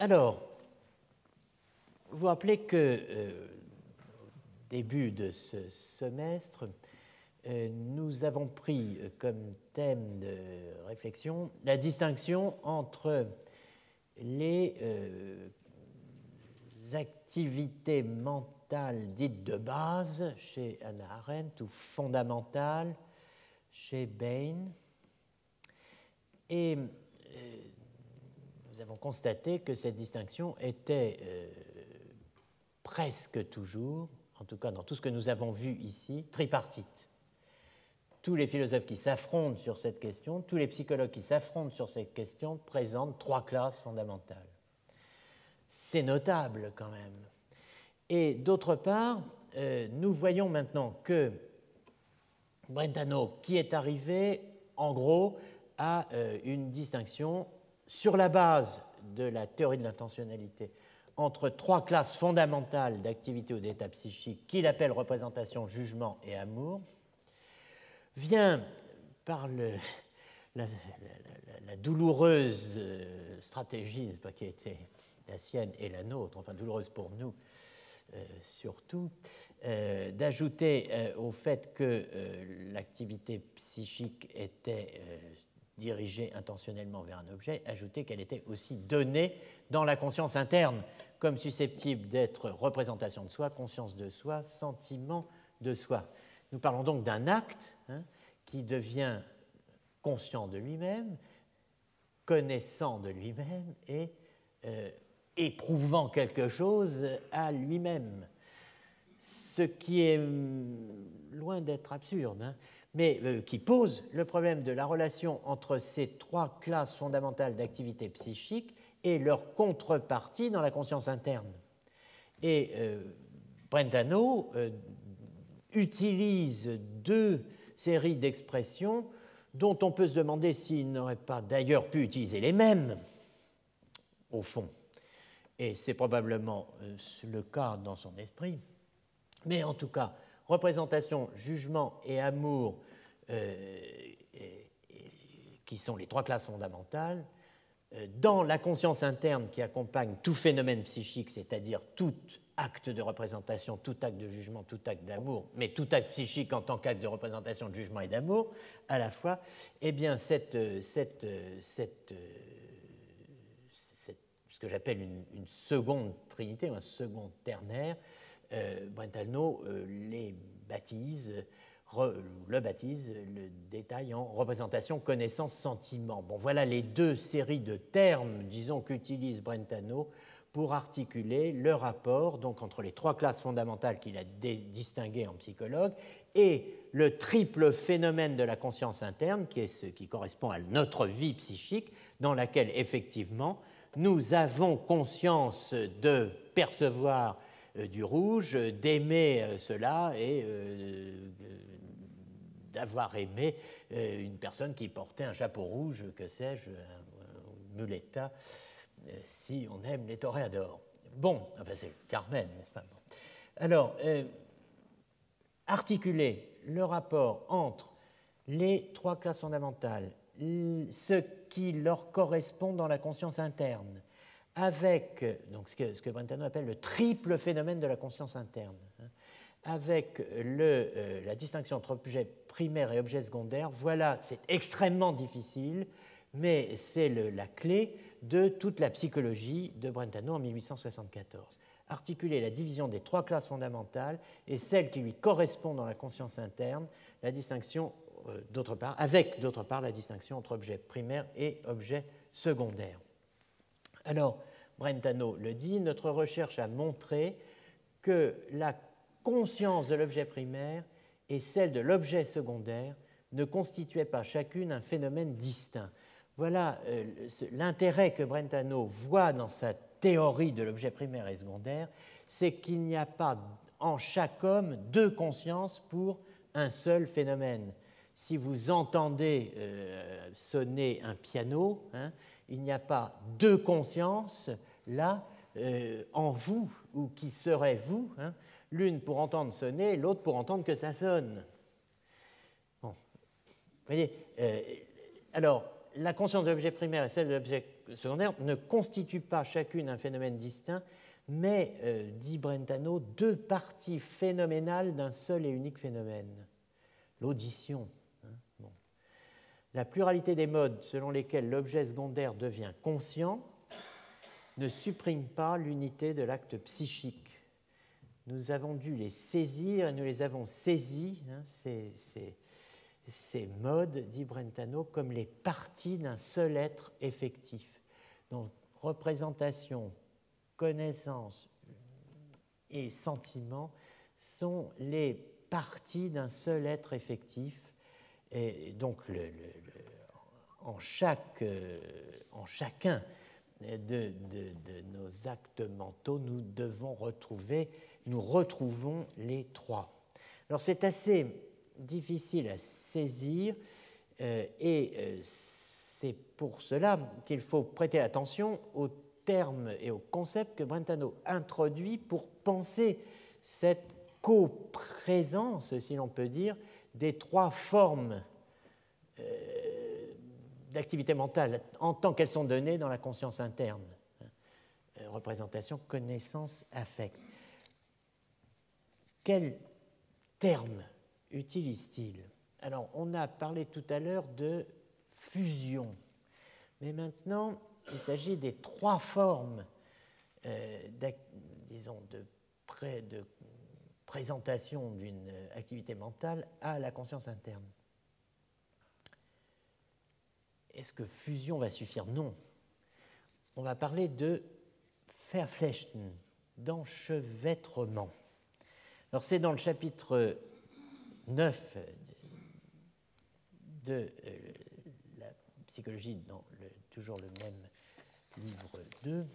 Alors, vous vous rappelez que au début de ce semestre, nous avons pris comme thème de réflexion la distinction entre les activités mentales dites de base chez Hannah Arendt ou fondamentales chez Bain. Et nous avons constaté que cette distinction était presque toujours, en tout cas dans tout ce que nous avons vu ici, tripartite. Tous les philosophes qui s'affrontent sur cette question, tous les psychologues qui s'affrontent sur cette question présentent trois classes fondamentales. C'est notable quand même. Et d'autre part, nous voyons maintenant que Brentano, qui est arrivé en gros à une distinction sur la base de la théorie de l'intentionnalité entre trois classes fondamentales d'activité ou d'état psychique qu'il appelle représentation, jugement et amour, vient par la douloureuse stratégie qui a été la sienne et la nôtre, enfin douloureuse pour nous surtout, d'ajouter au fait que l'activité psychique était dirigée intentionnellement vers un objet, ajouter qu'elle était aussi donnée dans la conscience interne comme susceptible d'être représentation de soi, conscience de soi, sentiment de soi. Nous parlons donc d'un acte qui devient conscient de lui-même, connaissant de lui-même et éprouvant quelque chose à lui-même. Ce qui est loin d'être absurde, mais qui pose le problème de la relation entre ces trois classes fondamentales d'activité psychique et leur contrepartie dans la conscience interne. Et Brentano utilise deux séries d'expressions dont on peut se demander s'il n'aurait pas d'ailleurs pu utiliser les mêmes, au fond. Et c'est probablement le cas dans son esprit. Mais en tout cas, représentation, jugement et amour, qui sont les trois classes fondamentales, dans la conscience interne qui accompagne tout phénomène psychique, c'est-à-dire tout acte de représentation, tout acte de jugement, tout acte d'amour, mais tout acte psychique en tant qu'acte de représentation, de jugement et d'amour, à la fois, eh bien, ce que j'appelle une seconde trinité, un second ternaire, Brentano le détaille en représentation, connaissance, sentiment. Bon, voilà les deux séries de termes, disons, qu'utilise Brentano pour articuler le rapport donc, entre les trois classes fondamentales qu'il a distinguées en psychologue et le triple phénomène de la conscience interne, qui est ce qui correspond à notre vie psychique, dans laquelle, effectivement, nous avons conscience de percevoir du rouge, d'aimer cela et d'avoir aimé une personne qui portait un chapeau rouge, que sais-je, un muleta, si on aime les toréadors. Bon, enfin c'est Carmen, n'est-ce pas? Bon. Alors, articuler le rapport entre les trois classes fondamentales, ce qui leur correspond dans la conscience interne, avec donc, ce que Brentano appelle le triple phénomène de la conscience interne, avec la distinction entre objet primaire et objet secondaire, voilà, c'est extrêmement difficile, mais c'est la clé de toute la psychologie de Brentano en 1874. Articuler la division des trois classes fondamentales et celle qui lui correspond dans la conscience interne, la distinction d'autre part, avec d'autre part la distinction entre objet primaire et objet secondaire. Alors, Brentano le dit, notre recherche a montré que la conscience de l'objet primaire et celle de l'objet secondaire ne constituaient pas chacune un phénomène distinct. Voilà l'intérêt que Brentano voit dans sa théorie de l'objet primaire et secondaire, c'est qu'il n'y a pas en chaque homme deux consciences pour un seul phénomène. Si vous entendez sonner un piano, il n'y a pas deux consciences là en vous ou qui seraient vous, l'une pour entendre sonner, l'autre pour entendre que ça sonne. Bon. Vous voyez, alors, la conscience de l'objet primaire et celle de l'objet secondaires ne constituent pas chacune un phénomène distinct, mais, dit Brentano, deux parties phénoménales d'un seul et unique phénomène, l'audition. Bon. La pluralité des modes selon lesquels l'objet secondaire devient conscient ne supprime pas l'unité de l'acte psychique. Nous avons dû les saisir et nous les avons saisis, ces modes, dit Brentano, comme les parties d'un seul être effectif. Donc, représentation, connaissance et sentiment sont les parties d'un seul être effectif. Et donc, en chacun de nos actes mentaux, nous retrouvons les trois. Alors, c'est assez difficile à saisir et c'est pour cela qu'il faut prêter attention aux termes et aux concepts que Brentano introduit pour penser cette coprésence, si l'on peut dire, des trois formes d'activité mentale en tant qu'elles sont données dans la conscience interne. Représentation, connaissance, affect. Quels termes utilise-t-il? Alors, on a parlé tout à l'heure de fusion, mais maintenant, il s'agit des trois formes, disons, de présentation d'une activité mentale à la conscience interne. Est-ce que fusion va suffire? Non. On va parler de verflechten, d'enchevêtrement. Alors, c'est dans le chapitre 9 de la psychologie, dans toujours le même livre 2,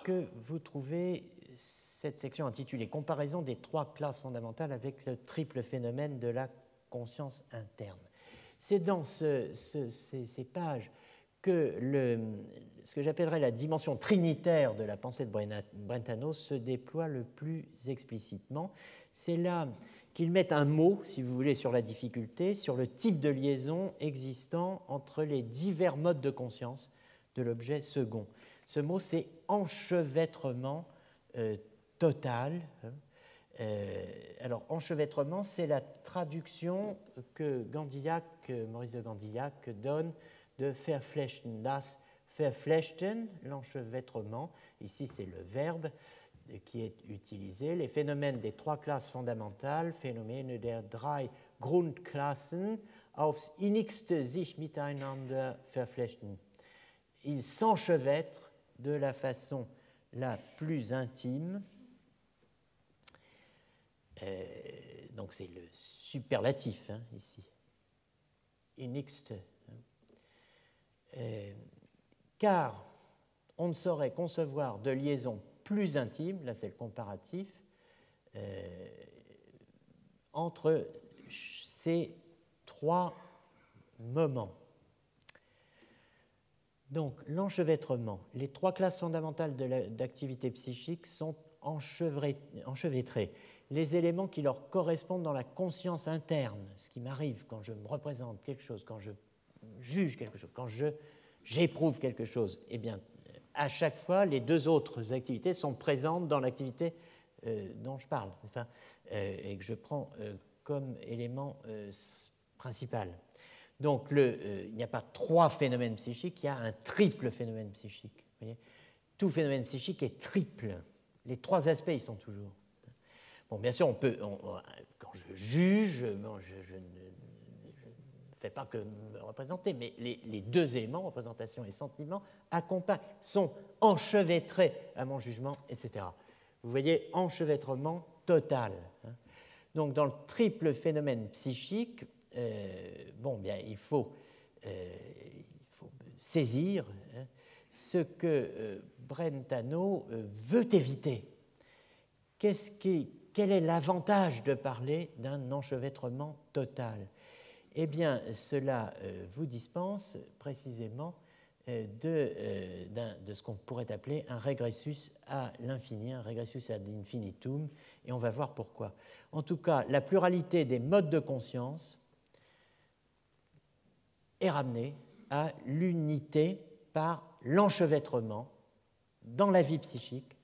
que vous trouvez cette section intitulée « Comparaison des trois classes fondamentales avec le triple phénomène de la conscience interne ». C'est dans ces pages que ce que j'appellerais la dimension trinitaire de la pensée de Brentano se déploie le plus explicitement. C'est là qu'il met un mot, si vous voulez, sur la difficulté, sur le type de liaison existant entre les divers modes de conscience de l'objet second. Ce mot, c'est enchevêtrement total. Alors, enchevêtrement, c'est la traduction que Maurice de Gandillac donne de verflechten. Das verflechten, l'enchevêtrement, ici c'est le verbe qui est utilisé. Les phénomènes des trois classes fondamentales, Phänomene der drei Grundklassen, aufs innigste sich miteinander verflechten. Ils s'enchevêtrent de la façon la plus intime. Donc c'est le superlatif ici. Innigste. Car on ne saurait concevoir de liaison plus intime, là c'est le comparatif, entre ces trois moments. Donc l'enchevêtrement, les trois classes fondamentales d'activité psychique sont enchevêtrées. Les éléments qui leur correspondent dans la conscience interne, ce qui m'arrive quand je me représente quelque chose, quand je juge quelque chose, quand j'éprouve quelque chose, eh bien, à chaque fois, les deux autres activités sont présentes dans l'activité dont je parle, et que je prends comme élément principal. Donc, il n'y a pas trois phénomènes psychiques, il y a un triple phénomène psychique. Vous voyez, tout phénomène psychique est triple. Les trois aspects, ils sont toujours. Bon, bien sûr, quand je juge, bon, je ne fais pas que me représenter, mais les deux éléments, représentation et sentiment, sont enchevêtrés à mon jugement, etc. Vous voyez, enchevêtrement total. Donc, dans le triple phénomène psychique, il faut saisir ce que Brentano veut éviter. Quel est l'avantage de parler d'un enchevêtrement total? Eh bien, cela vous dispense précisément de ce qu'on pourrait appeler un regressus à l'infini, un regressus ad infinitum, et on va voir pourquoi. En tout cas, la pluralité des modes de conscience est ramenée à l'unité par l'enchevêtrement dans la vie psychique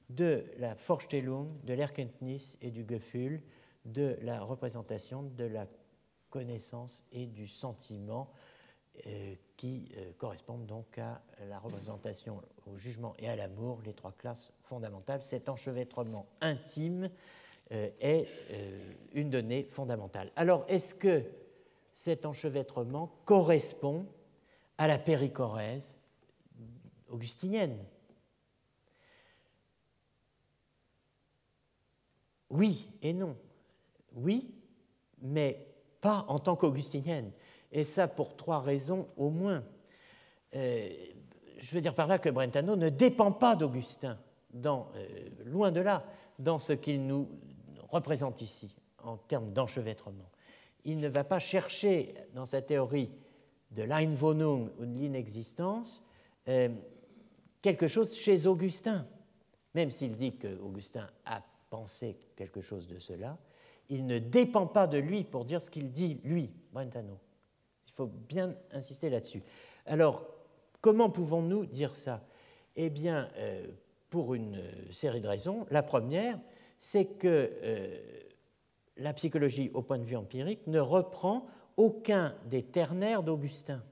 de la Vorstellung, de l'Erkenntnis et du Gefühl, de la représentation, de la connaissance et du sentiment qui correspondent donc à la représentation, au jugement et à l'amour, les trois classes fondamentales. Cet enchevêtrement intime est une donnée fondamentale. Alors, est-ce que cet enchevêtrement correspond à la périchorèse augustinienne? Oui et non. Oui, mais pas en tant qu'augustinienne. Et ça pour trois raisons au moins. Je veux dire par là que Brentano ne dépend pas d'Augustin, loin de là, dans ce qu'il nous représente ici, en termes d'enchevêtrement. Il ne va pas chercher, dans sa théorie de l'Einwohnung ou de l'inexistence, quelque chose chez Augustin. Même s'il dit qu'Augustin a pensé quelque chose de cela, il ne dépend pas de lui pour dire ce qu'il dit, lui, Brentano. Il faut bien insister là-dessus. Alors, comment pouvons-nous dire ça? Eh bien, pour une série de raisons. La première, c'est que la psychologie, au point de vue empirique, ne reprend aucun des ternaires d'Augustin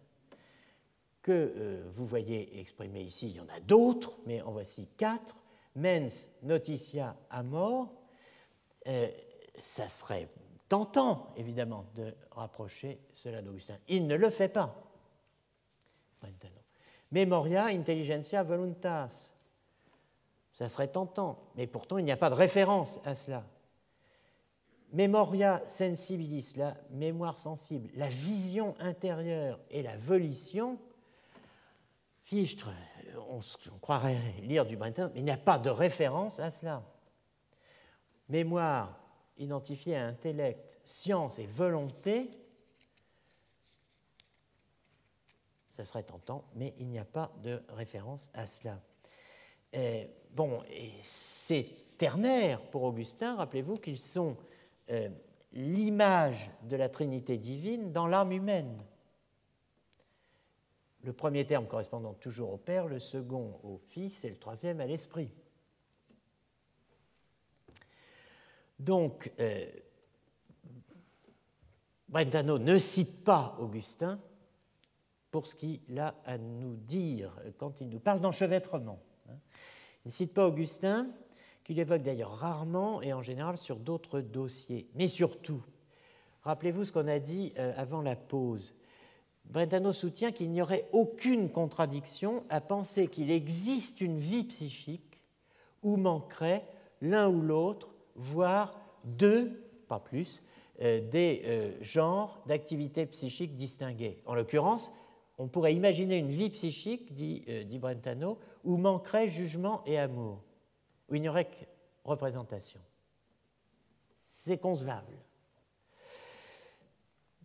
que vous voyez exprimés ici. Il y en a d'autres, mais en voici 4. Mens, notitia, amor. Ça serait tentant, évidemment, de rapprocher cela d'Augustin. Il ne le fait pas. Memoria, intelligentsia, voluntas. Ça serait tentant, mais pourtant il n'y a pas de référence à cela. Memoria sensibilis, la mémoire sensible, la vision intérieure et la volition. Fichtre, on croirait lire du Brentano, mais il n'y a pas de référence à cela. Mémoire identifiée à intellect, science et volonté, ça serait tentant, mais il n'y a pas de référence à cela. Bon, et ces ternaires, pour Augustin, rappelez-vous qu'ils sont l'image de la Trinité divine dans l'âme humaine. Le premier terme correspondant toujours au Père, le second au Fils et le troisième à l'Esprit. Donc, Brentano ne cite pas Augustin pour ce qu'il a à nous dire quand il nous parle d'enchevêtrement. Il ne cite pas Augustin, qu'il évoque d'ailleurs rarement et en général sur d'autres dossiers. Mais surtout, rappelez-vous ce qu'on a dit avant la pause. Brentano soutient qu'il n'y aurait aucune contradiction à penser qu'il existe une vie psychique où manquerait l'un ou l'autre, voire deux, pas plus, des genres d'activités psychiques distingués. En l'occurrence, on pourrait imaginer une vie psychique, dit Brentano, où manquerait jugement et amour, où il n'y aurait que représentation. C'est concevable.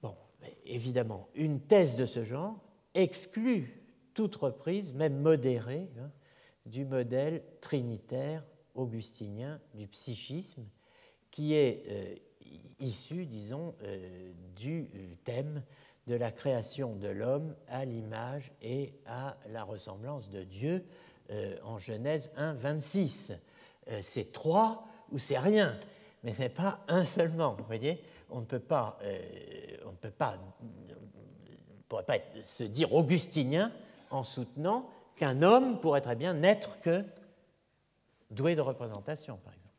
Bon, mais évidemment, une thèse de ce genre exclut toute reprise, même modérée, du modèle trinitaire augustinien du psychisme, qui est issu, disons, du thème de la création de l'homme à l'image et à la ressemblance de Dieu en Genèse 1, 26. C'est 3 ou c'est rien, mais ce n'est pas un seulement. Vous voyez, on ne pourrait pas se dire augustinien en soutenant qu'un homme pourrait très bien n'être que doué de représentation, par exemple.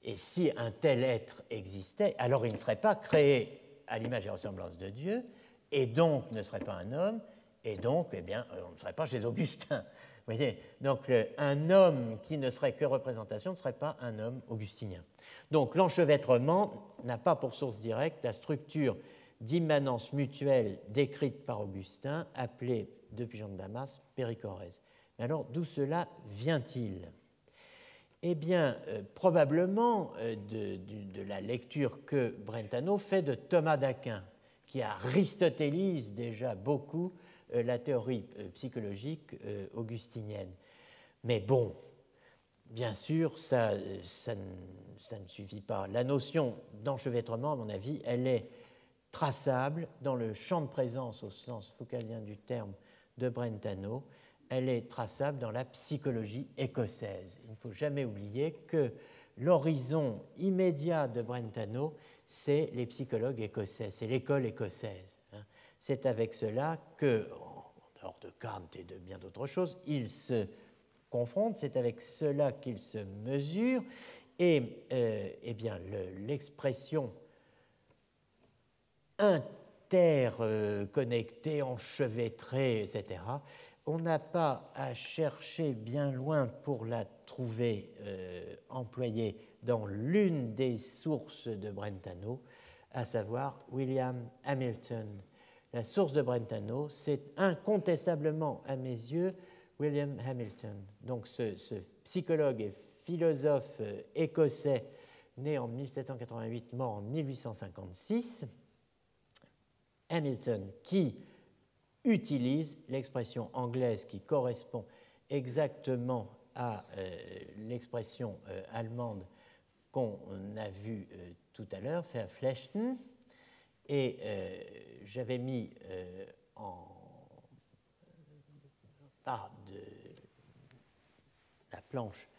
Et si un tel être existait, alors il ne serait pas créé à l'image et ressemblance de Dieu, et donc ne serait pas un homme, et donc, eh bien, on ne serait pas chez Augustin. Vous voyez, donc un homme qui ne serait que représentation ne serait pas un homme augustinien. Donc l'enchevêtrement n'a pas pour source directe la structure d'immanence mutuelle décrite par Augustin, appelée depuis Jean de Damas périchorèse. Mais alors, d'où cela vient-il? Eh bien, probablement de la lecture que Brentano fait de Thomas d'Aquin, qui aristotélise déjà beaucoup la théorie psychologique augustinienne. Mais bon, bien sûr, ça ne suffit pas. La notion d'enchevêtrement, à mon avis, elle est traçable dans le champ de présence au sens foucaldien du terme de Brentano. Elle est traçable dans la psychologie écossaise. Il ne faut jamais oublier que l'horizon immédiat de Brentano, c'est les psychologues écossais, c'est l'école écossaise. C'est avec cela que, en dehors de Kant et de bien d'autres choses, il se confronte, c'est avec cela qu'il se mesure, et eh bien, l'expression interconnectée, enchevêtrée, etc., on n'a pas à chercher bien loin pour la trouver employée dans l'une des sources de Brentano, à savoir William Hamilton. La source de Brentano, c'est incontestablement, à mes yeux, William Hamilton. Donc ce psychologue et philosophe écossais, né en 1788, mort en 1856, Hamilton, qui utilise l'expression anglaise qui correspond exactement à l'expression allemande qu'on a vue tout à l'heure, verflechten, et j'avais mis en bas de la planche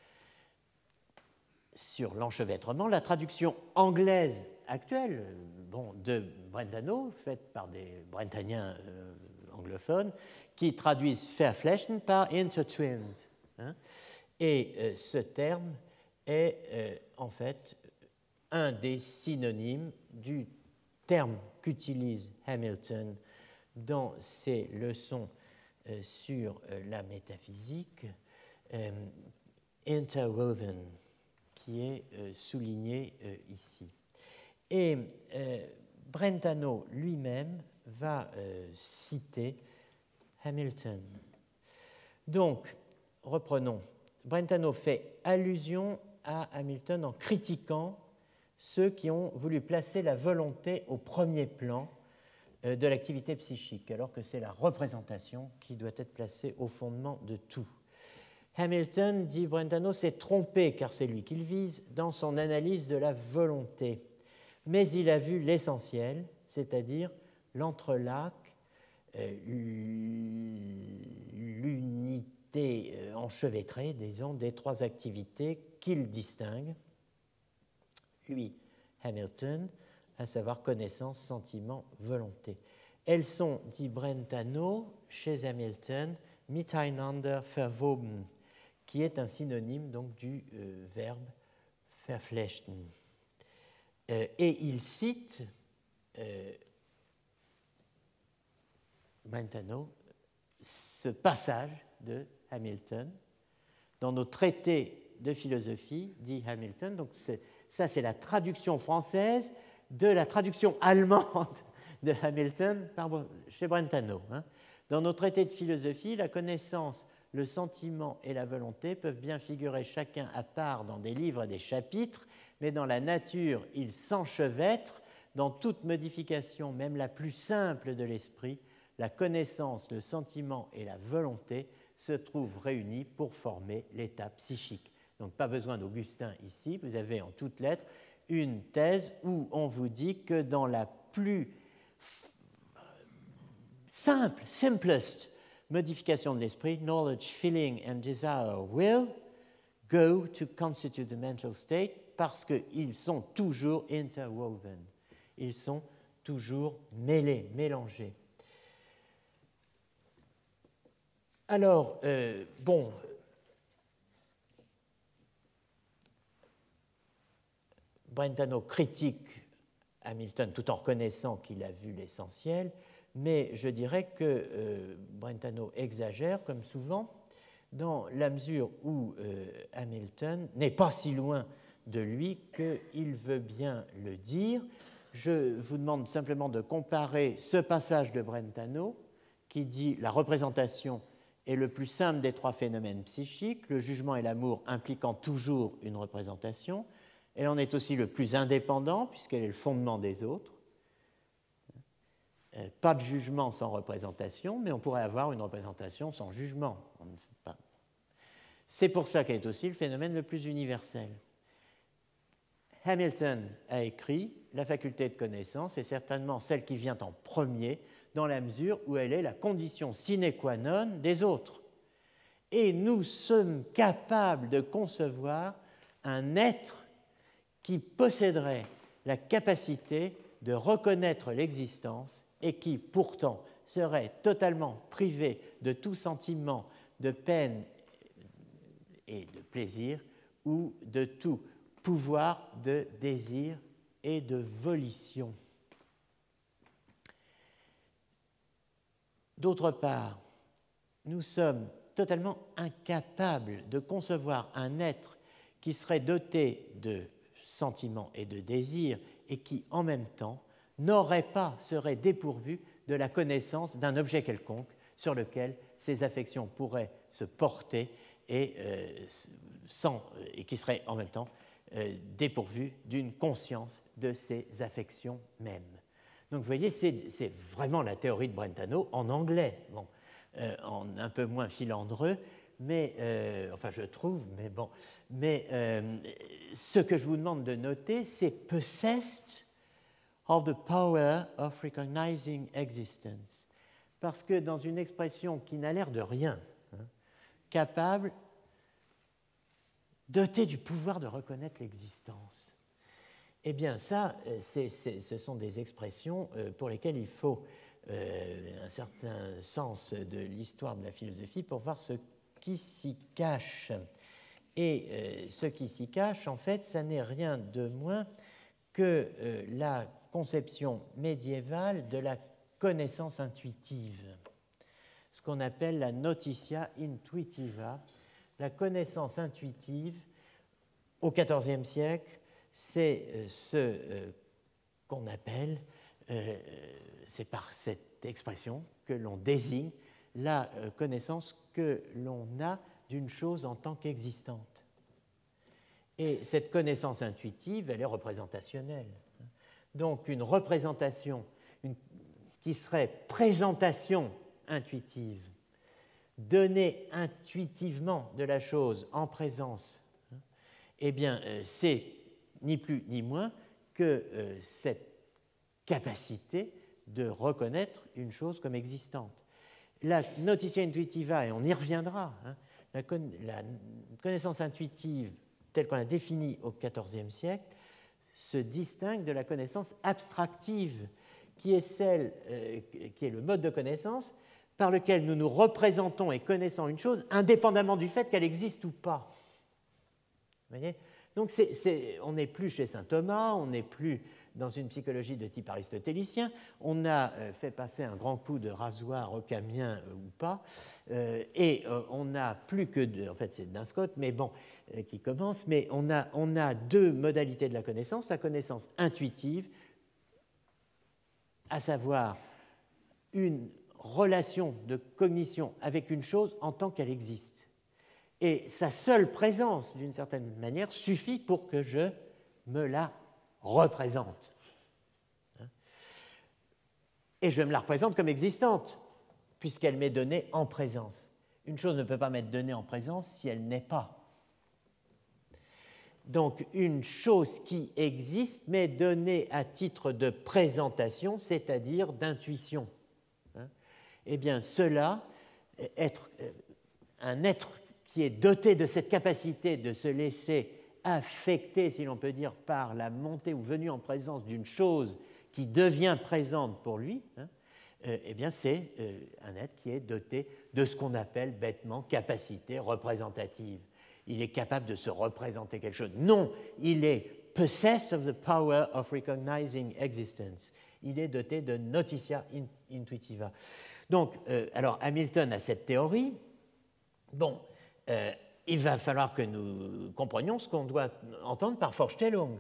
sur l'enchevêtrement la traduction anglaise actuelle de Brentano, faite par des Brentaniens anglophones, qui traduisent verflechten par intertwined. Et ce terme est en fait un des synonymes du terme qu'utilise Hamilton dans ses leçons sur la métaphysique, interwoven, qui est souligné ici. Et Brentano lui-même va citer Hamilton. Donc, reprenons. Brentano fait allusion à Hamilton en critiquant ceux qui ont voulu placer la volonté au premier plan de l'activité psychique, alors que c'est la représentation qui doit être placée au fondement de tout. Hamilton, dit Brentano, s'est trompé, car c'est lui qu'il vise, dans son analyse de la volonté. Mais il a vu l'essentiel, c'est-à-dire l'entrelac, l'unité enchevêtrée, disons, des trois activités qu'il distingue, lui, Hamilton, à savoir connaissance, sentiment, volonté. Elles sont, dit Brentano, chez Hamilton, miteinander verwoben, qui est un synonyme donc du verbe verflechten. Et il cite Brentano ce passage de Hamilton dans nos traités de philosophie, dit Hamilton. Donc ça, c'est la traduction française de la traduction allemande de Hamilton chez Brentano. Dans nos traités de philosophie, la connaissance, le sentiment et la volonté peuvent bien figurer chacun à part dans des livres et des chapitres, mais dans la nature, ils s'enchevêtrent. Dans toute modification, même la plus simple de l'esprit, la connaissance, le sentiment et la volonté se trouvent réunis pour former l'état psychique. Donc pas besoin d'Augustin ici, vous avez en toutes lettres une thèse où on vous dit que dans la plus simple, simplest modification de l'esprit, knowledge, feeling and desire will go to constitute the mental state parce qu'ils sont toujours interwoven, ils sont toujours mêlés, mélangés. Alors, Brentano critique Hamilton tout en reconnaissant qu'il a vu l'essentiel, mais je dirais que Brentano exagère, comme souvent, dans la mesure où Hamilton n'est pas si loin de lui qu'il veut bien le dire. Je vous demande simplement de comparer ce passage de Brentano qui dit « La représentation est le plus simple des trois phénomènes psychiques, le jugement et l'amour impliquant toujours une représentation. Elle en est aussi le plus indépendant puisqu'elle est le fondement des autres. Pas de jugement sans représentation, mais on pourrait avoir une représentation sans jugement. C'est pour ça qu'elle est aussi le phénomène le plus universel. » Hamilton a écrit la faculté de connaissance est certainement celle qui vient en premier dans la mesure où elle est la condition sine qua non des autres. Et nous sommes capables de concevoir un être qui posséderait la capacité de reconnaître l'existence et qui, pourtant, serait totalement privé de tout sentiment de peine et de plaisir ou de tout pouvoir de désir et de volition. D'autre part, nous sommes totalement incapables de concevoir un être qui serait doté de sentiments et de désirs et qui, en même temps, serait dépourvu de la connaissance d'un objet quelconque sur lequel ses affections pourraient se porter et qui serait en même temps dépourvu d'une conscience de ses affections mêmes. Donc vous voyez, c'est vraiment la théorie de Brentano en anglais, bon, en un peu moins filandreux, mais enfin je trouve, mais bon. Mais ce que je vous demande de noter, c'est possessed of the power of recognizing existence, parce que dans une expression qui n'a l'air de rien, capable, doté du pouvoir de reconnaître l'existence. Eh bien, ça, ce sont des expressions pour lesquelles il faut un certain sens de l'histoire de la philosophie pour voir ce qui s'y cache. Et ce qui s'y cache, en fait, ça n'est rien de moins que la conception médiévale de la connaissance intuitive, ce qu'on appelle la notitia intuitiva. La connaissance intuitive, au XIVe siècle, c'est ce qu'on appelle, c'est par cette expression que l'on désigne la connaissance que l'on a d'une chose en tant qu'existante. Et cette connaissance intuitive, elle est représentationnelle. Donc une représentation qui serait présentation intuitive, donner intuitivement de la chose en présence, eh bien, c'est ni plus ni moins que cette capacité de reconnaître une chose comme existante. La notitia intuitiva, et on y reviendra, la connaissance intuitive telle qu'on l'a définie au XIVe siècle se distingue de la connaissance abstractive, qui est qui est le mode de connaissance par lequel nous nous représentons et connaissons une chose indépendamment du fait qu'elle existe ou pas. Vous voyez ? Donc on n'est plus chez saint Thomas, on n'est plus dans une psychologie de type aristotélicien, on a fait passer un grand coup de rasoir occamien ou pas, et on n'a plus que, en fait c'est Dunscott, mais bon, qui commence, mais on a deux modalités de la connaissance intuitive, à savoir une relation de cognition avec une chose en tant qu'elle existe. Et sa seule présence, d'une certaine manière, suffit pour que je me la représente. Et je me la représente comme existante, puisqu'elle m'est donnée en présence. Une chose ne peut pas m'être donnée en présence si elle n'est pas. Donc, une chose qui existe m'est donnée à titre de présentation, c'est-à-dire d'intuition. Eh bien, cela, un être qui est doté de cette capacité de se laisser affecter, si l'on peut dire, par la montée ou venue en présence d'une chose qui devient présente pour lui, eh bien, c'est un être qui est doté de ce qu'on appelle bêtement capacité représentative. Il est capable de se représenter quelque chose. Non, il est possessed of the power of recognizing existence. Il est doté de notitia intuitiva. Donc, alors Hamilton a cette théorie. Bon, il va falloir que nous comprenions ce qu'on doit entendre par Vorstellung.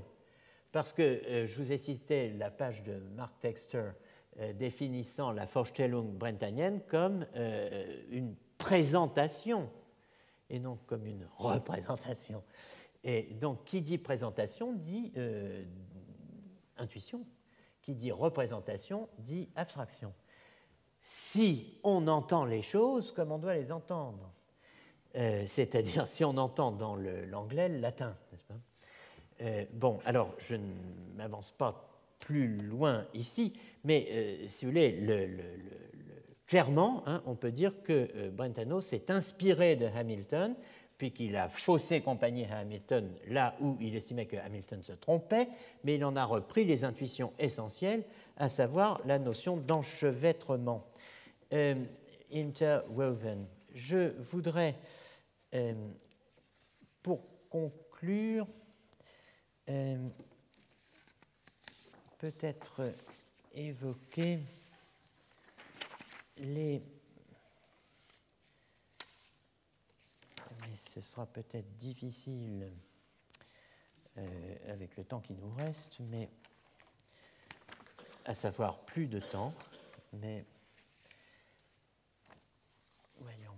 Parce que je vous ai cité la page de Mark Textor définissant la Vorstellung brentanienne comme une présentation et non comme une représentation. Et donc, qui dit présentation dit intuition. Qui dit représentation dit abstraction. Si on entend les choses comme on doit les entendre, c'est-à-dire si on entend dans l'anglais le latin, n'est-ce pas ? Bon, alors, je ne m'avance pas plus loin ici, mais si vous voulez, clairement, hein, on peut dire que Brentano s'est inspiré de Hamilton, puis qu'il a faussé compagnie à Hamilton là où il estimait que Hamilton se trompait, mais il en a repris les intuitions essentielles, à savoir la notion d'enchevêtrement. Interwoven. Je voudrais, pour conclure, peut-être évoquer les... Mais ce sera peut-être difficile avec le temps qui nous reste, mais à savoir plus de temps, mais voyons.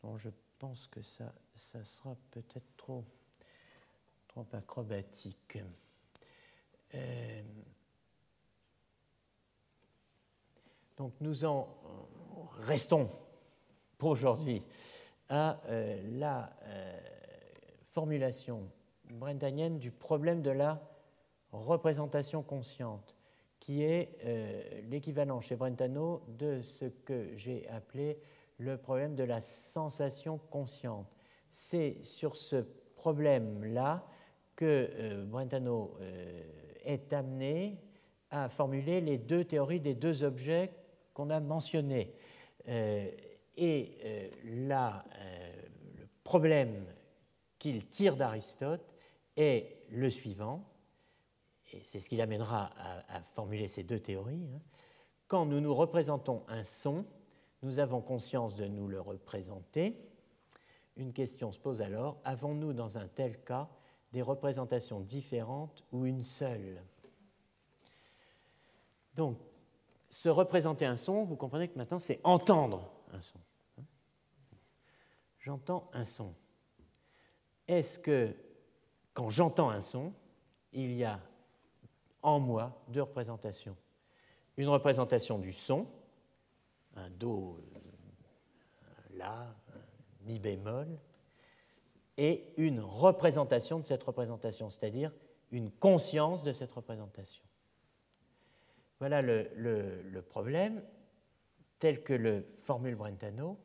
Bon, je pense que ça sera peut-être trop acrobatique. Donc nous en restons pour aujourd'hui à la formulation brentanienne du problème de la représentation consciente, qui est l'équivalent chez Brentano de ce que j'ai appelé le problème de la sensation consciente. C'est sur ce problème-là que Brentano est amené à formuler les deux théories des deux objets qu'on a mentionnés. Le problème qu'il tire d'Aristote est le suivant, et c'est ce qui l'amènera à formuler ces deux théories. Quand nous nous représentons un son, nous avons conscience de nous le représenter. Une question se pose alors, avons-nous dans un tel cas des représentations différentes ou une seule? Donc, se représenter un son, vous comprenez que maintenant c'est entendre un son. J'entends un son. Est-ce que, quand j'entends un son, il y a en moi deux représentations? Une représentation du son, un Do, un La, un Mi bémol, et une représentation de cette représentation, c'est-à-dire une conscience de cette représentation. Voilà le problème tel que le formule Brentano,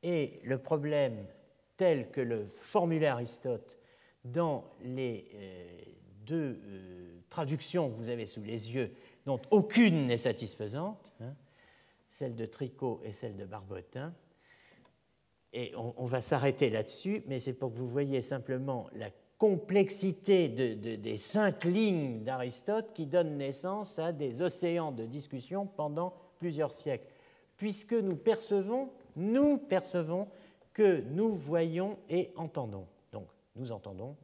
et le problème tel que le formulait Aristote dans les deux traductions que vous avez sous les yeux, dont aucune n'est satisfaisante, hein, celle de Tricot et celle de Barbotin. Et on va s'arrêter là-dessus, mais c'est pour que vous voyez simplement la complexité des 5 lignes d'Aristote qui donnent naissance à des océans de discussion pendant plusieurs siècles, puisque nous percevons que nous voyons et entendons. Donc, nous entendons,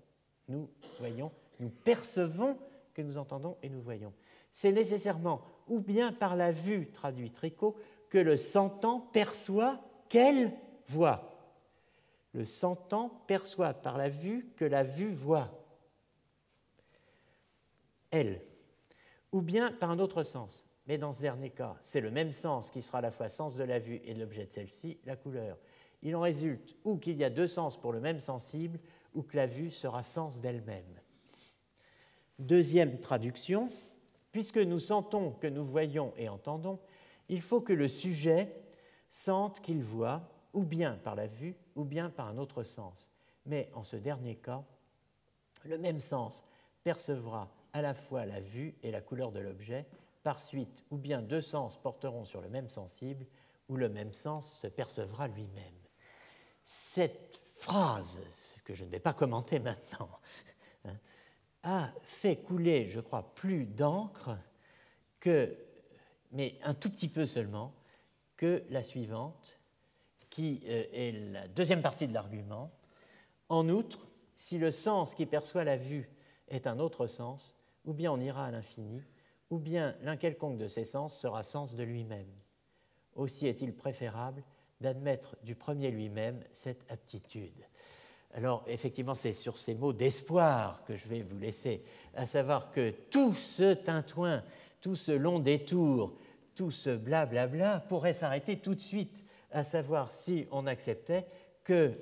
nous voyons, nous percevons que nous entendons et nous voyons. C'est nécessairement, ou bien par la vue, traduit Tricot, que le sentant perçoit quelle voit. Le sentant perçoit par la vue que la vue voit. Elle. Ou bien par un autre sens. Mais dans ce dernier cas, c'est le même sens qui sera à la fois sens de la vue et de l'objet de celle-ci, la couleur. Il en résulte ou qu'il y a deux sens pour le même sensible, ou que la vue sera sens d'elle-même. Deuxième traduction, puisque nous sentons que nous voyons et entendons, il faut que le sujet sente qu'il voit, ou bien par la vue, ou bien par un autre sens. Mais en ce dernier cas, le même sens percevra à la fois la vue et la couleur de l'objet. Par suite, ou bien deux sens porteront sur le même sensible, ou le même sens se percevra lui-même. Cette phrase, que je ne vais pas commenter maintenant, a fait couler, je crois, plus d'encre que, mais un tout petit peu seulement, que la suivante, qui est la deuxième partie de l'argument. En outre, si le sens qui perçoit la vue est un autre sens, ou bien on ira à l'infini, ou bien l'un quelconque de ces sens sera sens de lui-même. Aussi est-il préférable d'admettre du premier lui-même cette aptitude. Alors, effectivement, c'est sur ces mots d'espoir que je vais vous laisser, à savoir que tout ce tintouin, tout ce long détour, tout ce blablabla pourrait s'arrêter tout de suite, à savoir si on acceptait que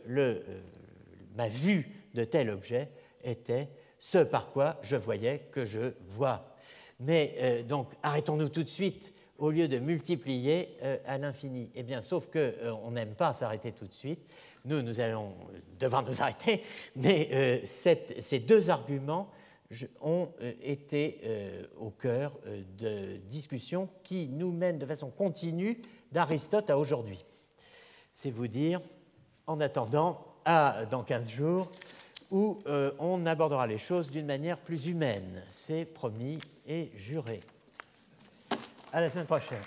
ma vue de tel objet était ce par quoi je voyais que je vois. Mais donc, arrêtons-nous tout de suite au lieu de multiplier à l'infini. Eh bien, sauf qu'on n'aime pas s'arrêter tout de suite. Nous allons devoir nous arrêter, mais ces deux arguments ont été au cœur de discussions qui nous mènent de façon continue d'Aristote à aujourd'hui. C'est vous dire, en attendant, dans 15 jours, où on abordera les choses d'une manière plus humaine. C'est promis et juré. À la semaine prochaine.